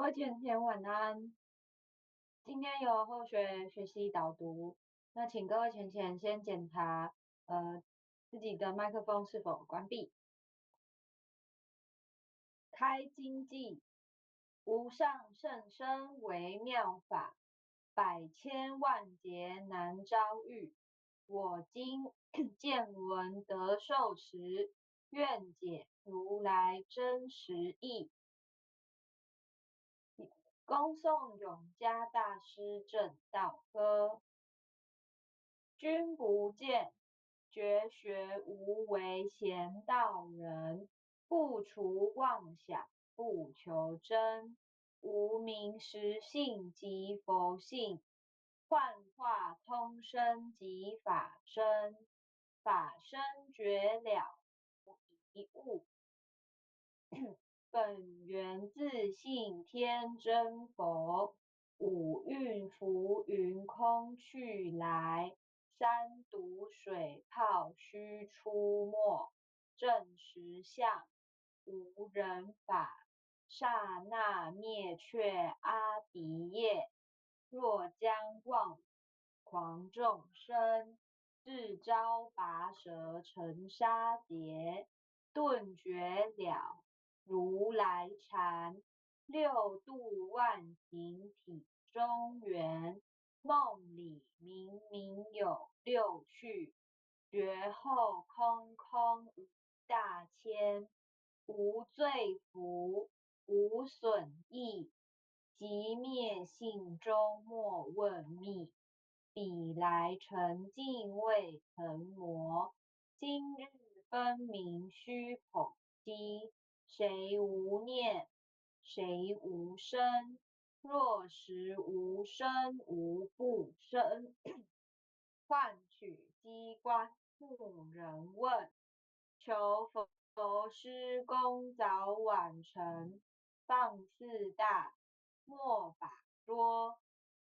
位甜甜晚安。今天由后学学习导读，那请各位甜甜先检查自己的麦克风是否关闭。开经记，无上甚深微妙法，百千万劫难遭遇。我今见闻得受持，愿解如来真实义。恭送永嘉大师正道歌。君不见，绝学无为贤道人，不除妄想，不求真，无名实性即佛性，幻化通身即法身，法身绝了无一物。本源自性天真佛，五蕴浮云空去来，三毒水泡须出没，正实相无人法，刹那灭却阿鼻业。若将忘狂众生，自招拔舌成沙劫，顿觉了如来禅，六度万行体中圆。梦里明明有六趣，觉后空空无大千。无罪福，无损益，即灭性中莫问觅。彼来沉静未曾磨，今日分明须剖析。谁无念，谁无生？若实无生无不生。换取机关牧人问，求佛施功早晚成。放肆大，莫把捉，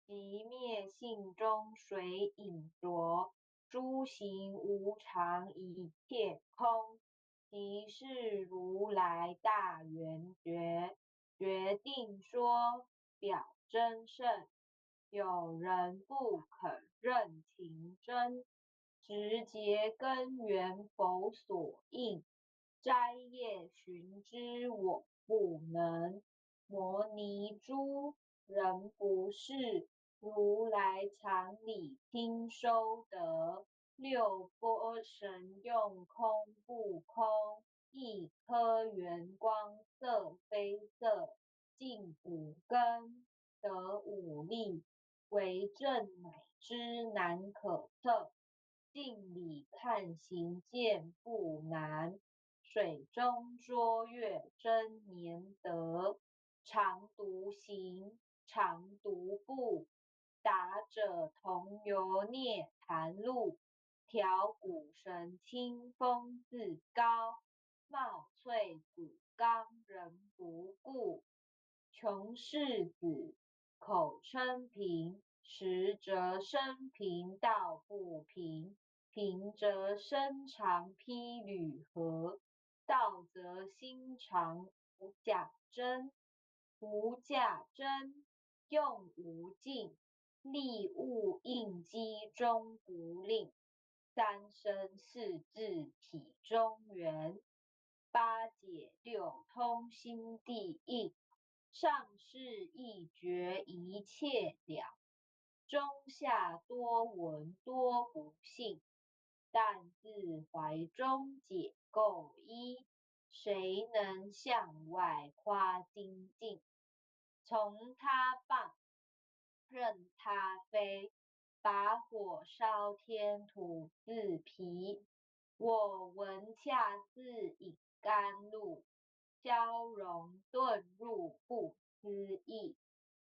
即灭性中水影浊。诸行无常一切空，即是如来大圆觉。决定说表真圣，有人不肯认情真，直截根源否所应，摘叶寻之我不能。摩尼珠，人不是，如来常理听收得。六波神用空不空，一颗圆光色非色，净五根得五力，为正乃知难可测。镜里看行见不难，水中捉月真年得。常独行，常独步，达者同游涅盘路。调鼓神清风自高，貌翠子刚人不顾。穷士子，口称平，实则生平道不平。平则身长披履合，道则心长无假真。无假真，用无尽，利物应机终不令。三生四智体中圆，八解六通心地应。上士一觉一切了，中下多闻多不信。但自怀中解垢衣，谁能向外夸精进？从他棒，任他飞，把火烧天土自疲。我闻恰似饮甘露，消融遁入不思议。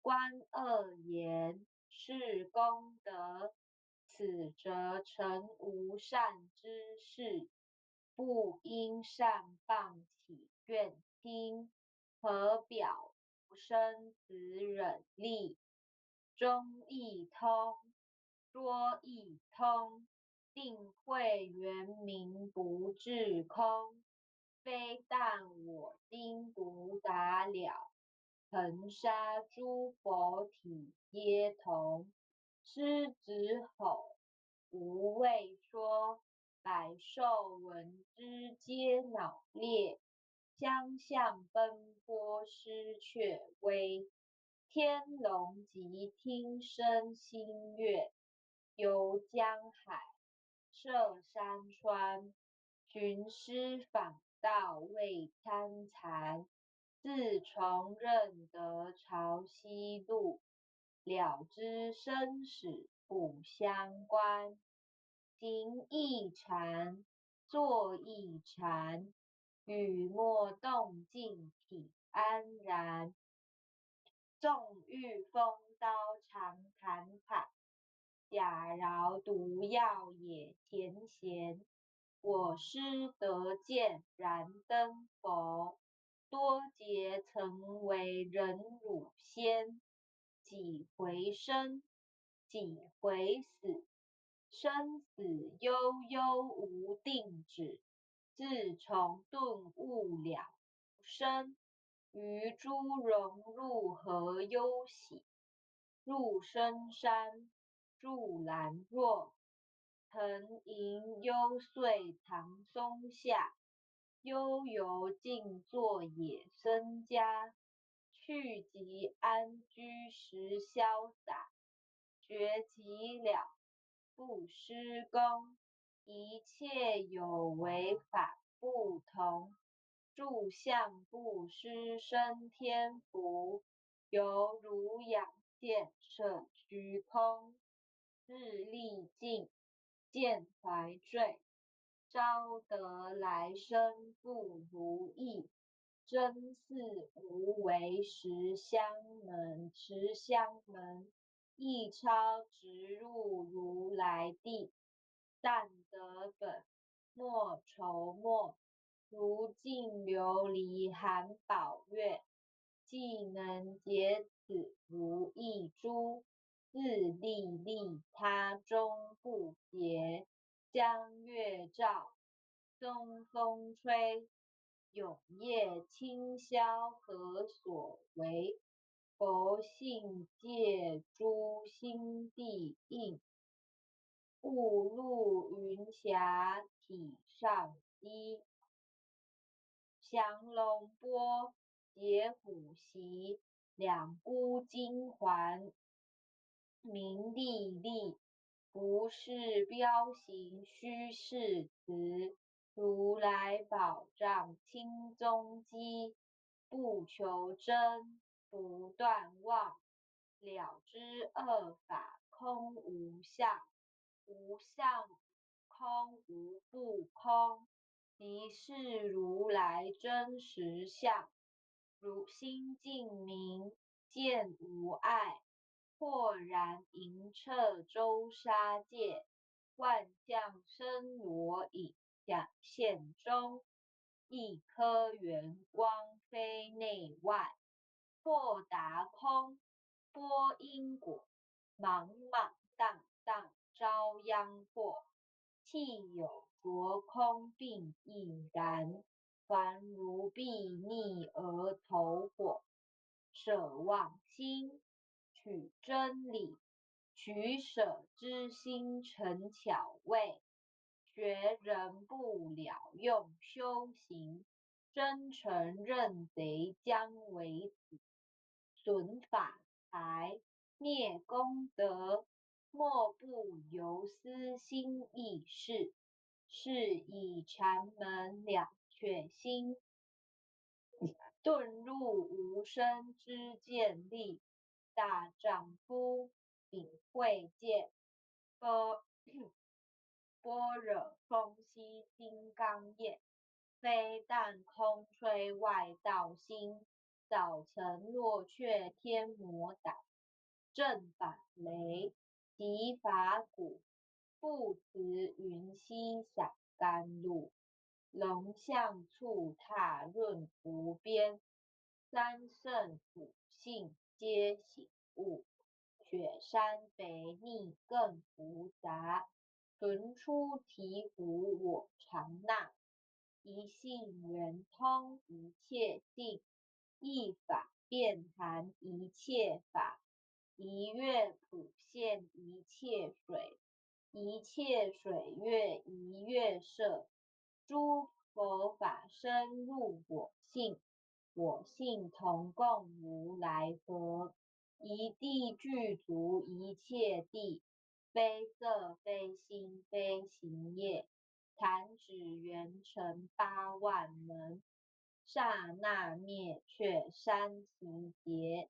观恶言，是功德，此则成无善之事。不因善谤起怨亲，何表无生慈忍力。中亦通，说亦通，定慧圆明不至空。非但我今独达了，恒沙诸佛体皆同，狮子吼，无畏说，百兽闻之皆恼裂，将相奔波失却威。天龙即听声心悦，游江海，涉山川，寻师访道未参禅。自从认得潮汐路，了知生死不相关。行一禅，坐一禅，雨墨动静体安然。纵欲风刀常谈侃，假饶毒药也甜咸。我师得见燃灯佛，多劫曾为忍辱仙。几回生，几回死，生死悠悠无定止。自从顿悟了无生，于诸融入何忧喜？入深山，住兰若，腾吟幽邃藏松下。悠游静坐野僧家，去即安居时潇洒。觉即了，不施功，一切有为法不同。住相不施生天福，犹如仰见摄虚空。日历尽，见怀坠，招得来生不如意。真似无为十相门，一超直入如来地。但得本，莫愁没，如镜琉璃含宝月。既能解此如意珠，自利利他终不竭。江月照，东风吹，永夜清宵何所为？佛性借诸心地应，雾露云霞体上衣。降龙波，解虎袭，两孤金环名历历。不是标行虚是词，如来宝藏清踪迹。不求真，不断妄，了知二法空无相。无相空无不空，即是如来真实相。如心净明，见无碍，豁然盈彻周沙界。万象生罗影响现中，一颗圆光非内外。豁达空，波因果，莽莽荡荡遭殃祸。气有着空并亦然，凡如睥睨而投火。舍妄心，取真理，取舍之心成巧味。学人不了用修行，真诚认贼将为子。损法财，灭功德，莫不由私心意事。是以禅门两却心，遁入无生之见力。大丈夫秉慧见，般若空悉金刚眼。非但空吹外道心，早曾落却天魔胆。正法雷，即法鼓，不辞云溪洒甘露。龙象处踏润湖边，三圣土性皆醒悟。雪山肥腻更复杂，存出醍醐我常纳。一性圆通一切性，一法遍含一切法，一月普现一切水，一切水月一月摄。诸佛法深入我性，我性同共如来佛。一地具足一切地，非色非心非行业。弹指圆成8万门，刹那灭却三习劫。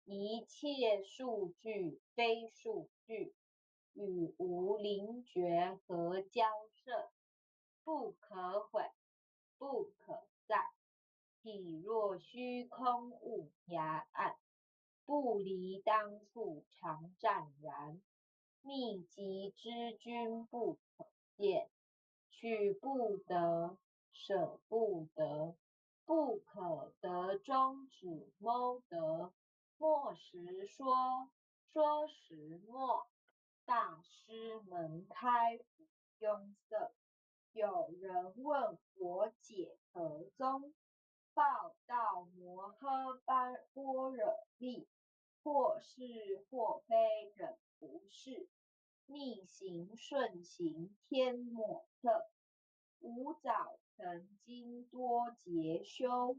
一切数据非数据，与无灵觉合交涉，不可毁，不可再。体若虚空物崖暗，不离当处常湛然。秘籍之君不可见，取不得，舍不得，不可得中指谋得。莫时说，说时莫。大师门开不拥塞。有人问我解何宗？报道摩诃般若力，或是或非忍不是。逆行顺行天莫测，无早晨经多劫修。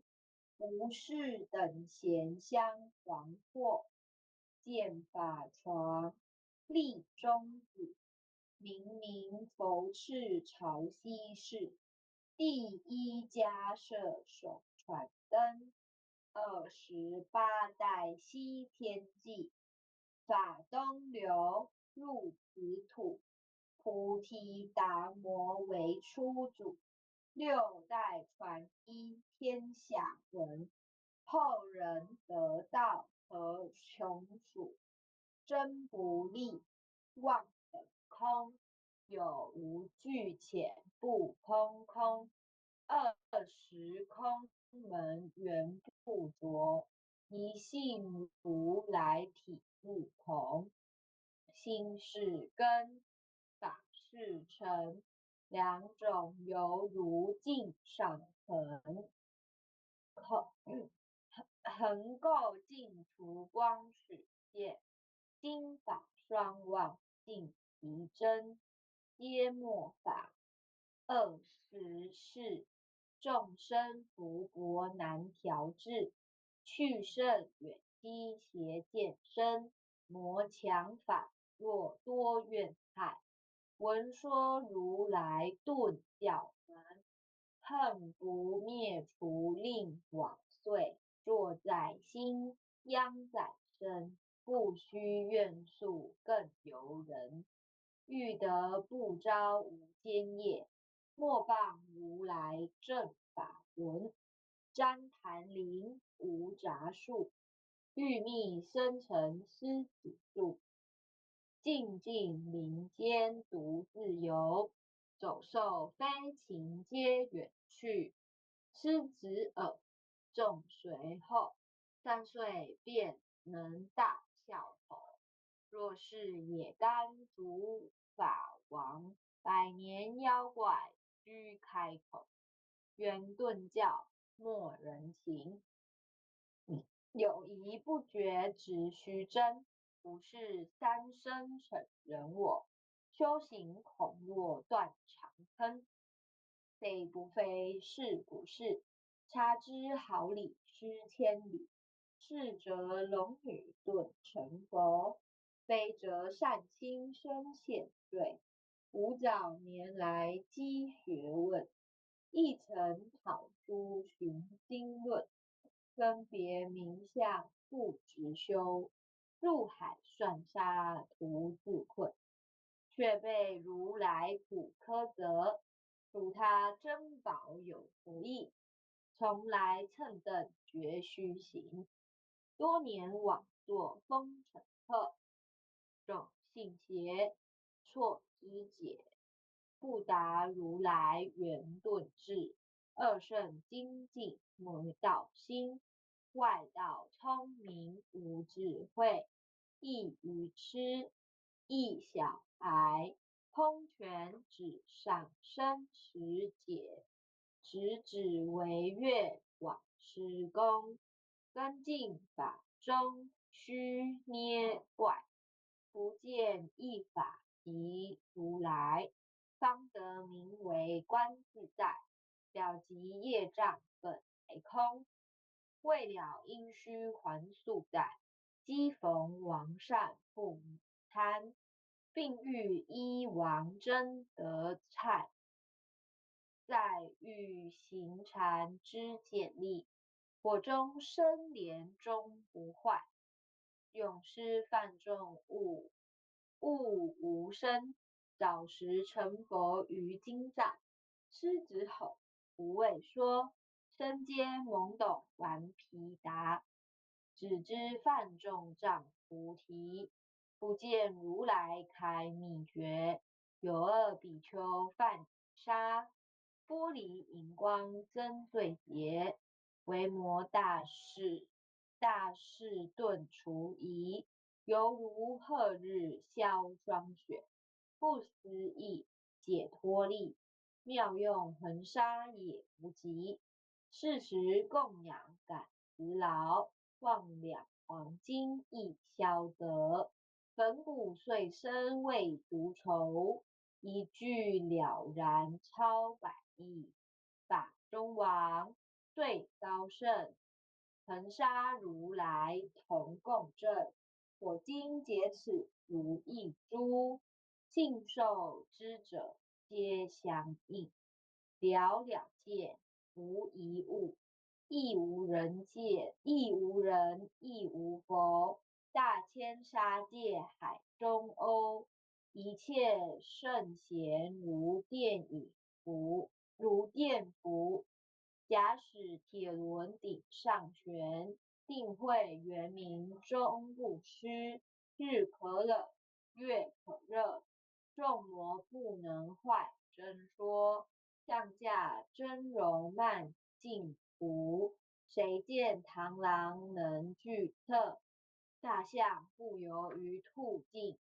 不是等闲相惶惑，见法传立中子。明明佛是潮汐事，第一家设手传灯。28代西天际，法东流入此土。菩提达摩为初祖，6代传一天下闻。后人得道何穷数，真不立，妄本空。有无俱浅，不空空。20空门缘不着，一性如来体不同。心是根，法是尘，两种犹如镜上痕。恒垢净除光始现，心法双旺尽其真。耶末法20事，众生福薄难调制，去甚远积邪见深。魔强法若多怨害，闻说如来顿教门。恨不灭除令往岁，若在心，殃在身。不须怨诉更尤人，欲得不招无间业。莫谤如来正法轮，旃檀林无杂树，欲觅生辰狮子树。静静林间独自游，走兽飞禽皆远去。狮子耳，众随后，3岁便能大笑头。若是野干竺法王，100年妖怪须开口。圆顿教莫人情，有疑不决只须真。不是三生成人我，修行恐若断肠坑。非不非，是不是，差之毫厘失千里。是则龙女顿成佛，非则善心生现罪。吾早年来积学问，一曾讨诸寻经论。分别名相不直修，入海算沙徒自困。却被如来普苛责，属他珍宝有得意，从来蹭蹬绝须行。多年枉作风尘客，众信邪，错知解。不达如来圆顿智，二圣精进魔道心。外道聪明无智慧，亦愚痴，亦小孩。空拳指上生持解，直指惟越往施功。端进法中须捏怪，不见一法即如来，方得名为观自在。了即业障本来空，未了因须还宿在。机逢王善父母贪，并欲依王真得菜。在欲行禅之见力，火中生莲终不坏。永失犯众物无生，早时成佛于经藏。狮子吼，无畏说，身皆懵懂顽皮答。只知犯众障菩提，不见如来开秘诀。有二比丘犯杀，玻璃荧光增罪劫。维摩大士顿除疑，犹如赫日消霜雪。不思议解脱力，妙用恒沙也无极。是时供养感慈劳，望两黄金亦消得。粉骨碎身未足愁，一句了然超百亿。法中王最高胜，恒沙如来同共振。我今解此如一珠，信受之者皆相应。了了见，无一物，亦无人见，亦无人，亦无佛。大千沙界海中欧，一切圣贤如电浮。假使铁轮顶上悬，定会圆明终不失。日可冷，月可热，众魔不能坏真说。降价真容慢净图，谁见螳螂能拒策？大象不游于兔径，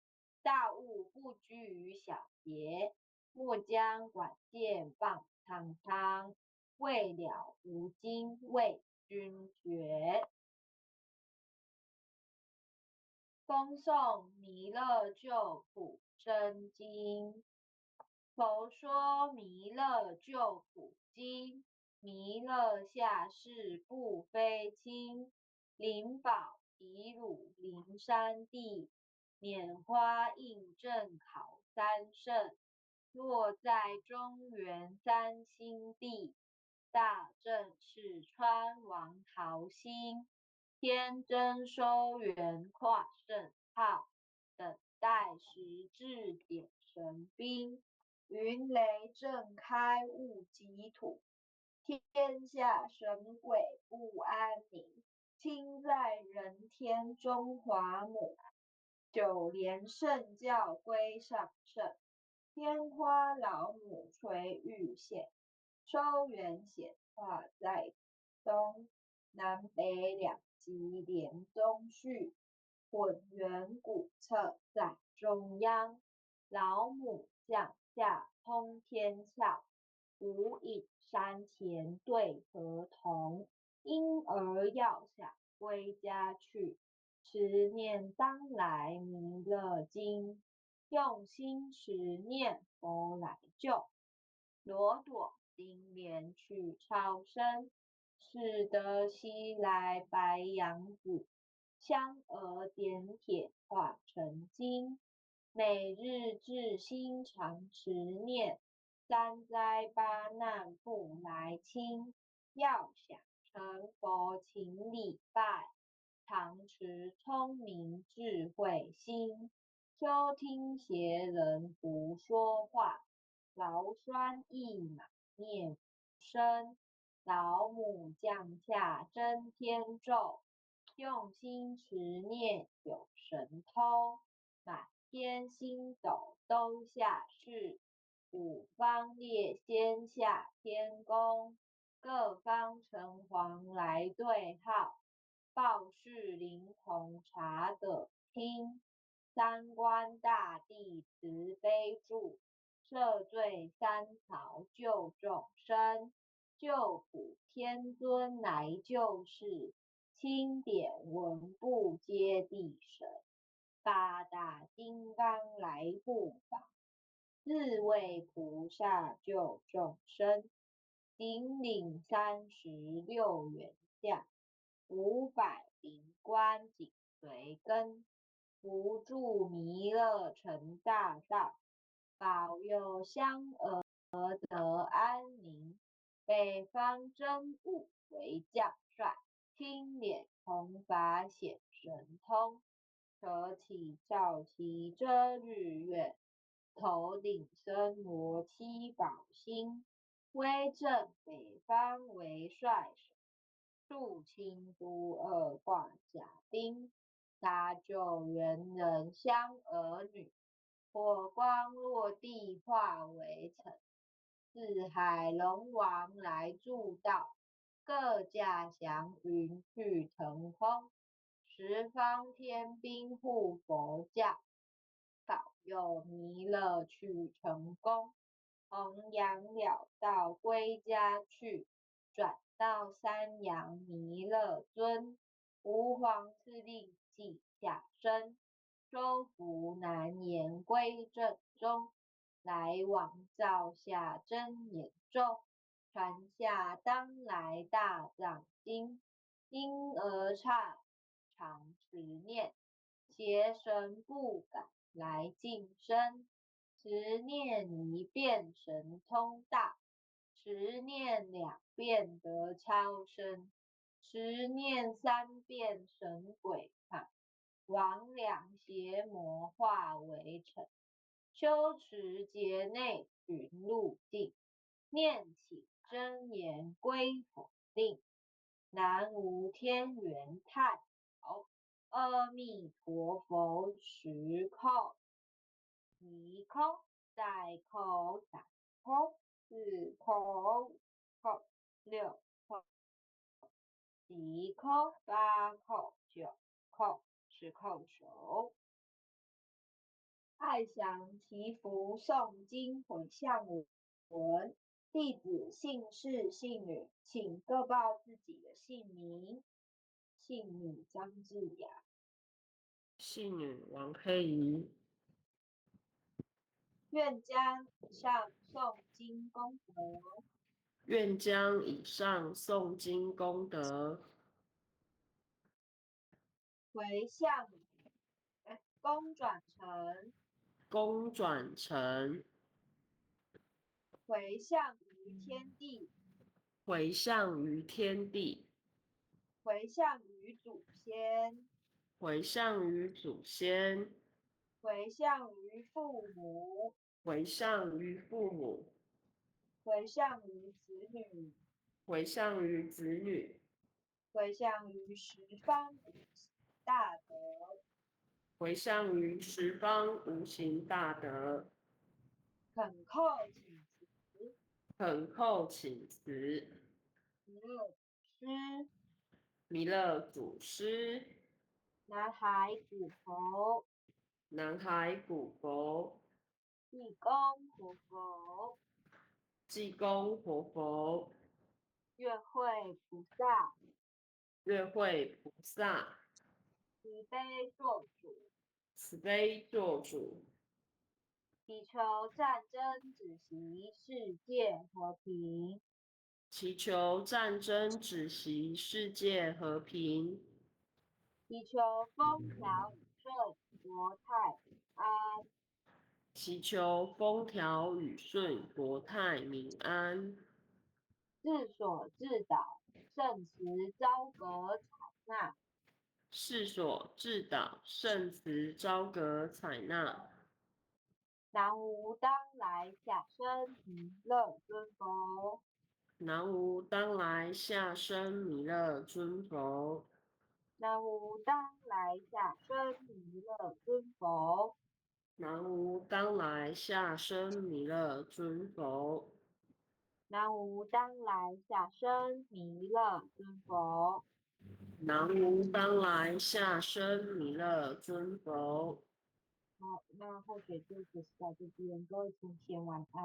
大物不拘于小节。莫将管见谤苍苍，未了无经为君绝。恭诵弥勒救苦真经。佛说弥勒救苦经，弥勒下世不非轻。灵宝毗卢灵山地，拈花印正考三圣。落在中原三星地，大正赤川王桃心。天真收圆跨圣号，等待时至点神兵。云雷震开物极土，天下神鬼不安宁。亲在人天中华母，九莲圣教归上圣。天花老母垂玉线，收圆显化在东。南北两极连宗序，混元古册在中央。老母降下通天窍，无影山前对河童。婴儿要想归家去，持念当来弥勒经。用心持念佛来救，朵朵金莲去超生。使得西来白杨子，香娥点铁化成金。每日至心常持念，三灾八难不来侵。要想成佛请礼拜，常持聪明智慧心。休听邪人胡说话，劳酸一马念生。老母降下真天咒，用心持念有神通。满天星斗都下世，五方列仙下天宫。各方城隍来对号，报事灵童查得听。三官大帝慈悲助，赦罪三曹救众生。救苦天尊来救世，清点文部皆地神，八大金刚来护法，四位菩萨救众生，顶领36元价，500灵官紧随跟，扶助弥勒成大道，保佑香儿得安宁。北方真武为将帅，青脸弘法显神通，可起照其遮日月，头顶森罗七宝星，威震北方为帅首，肃清都二挂甲钉，搭救猿人香儿女，火光落地化为尘。四海龙王来助道，各驾祥云去腾空。十方天兵护佛教，保佑弥勒去成功。弘扬了道归家去，转到三阳弥勒尊。吾皇敕令记下生，周福难言归正中。来往照下真言咒，传下当来大藏经。因而常持念，邪神不敢来近身。持念一遍神通大，持念2遍得超生，持念3遍神鬼怕，魍魉邪魔化为尘。修持劫内寻路径，念起真言归否定。南无天元太保，阿弥陀佛时空，一空再空3空4空5空6空7空8空9空10空9。爱详祈福诵经回向文，弟子姓氏姓名，请各报自己的姓名。姓名张志雅，姓女王黑怡。愿将上诵经功德愿将以上诵经功德回向公转成，公转成，回向于天地，回向于天地，回向于祖先，回向于祖先，回向于父母，回向于父母，回向于子女，回向于子女，回向于十方无形大德，回向于十方无形大德，恳叩请辞，恳叩请辞，弥勒师，弥勒祖师，南海古佛，南海古佛，地公活佛，济公活佛，月会菩萨，月会菩萨，慈悲做主，慈悲做主，祈求战争止息，世界和平。祈求战争止息，世界和平。祈求风调雨顺，国泰民安。祈求风调雨顺，国泰民安。治所治导，圣慈昭格采纳。世所至导，圣慈昭格采纳。南无当来下生弥勒尊佛。南无当来下生弥勒尊佛。南无当来下生弥勒尊佛。南无当来下生弥勒尊佛。南无当来下生弥勒尊佛。南无当来下生弥勒尊佛。好，那后学就只是在这边，各位同学晚安。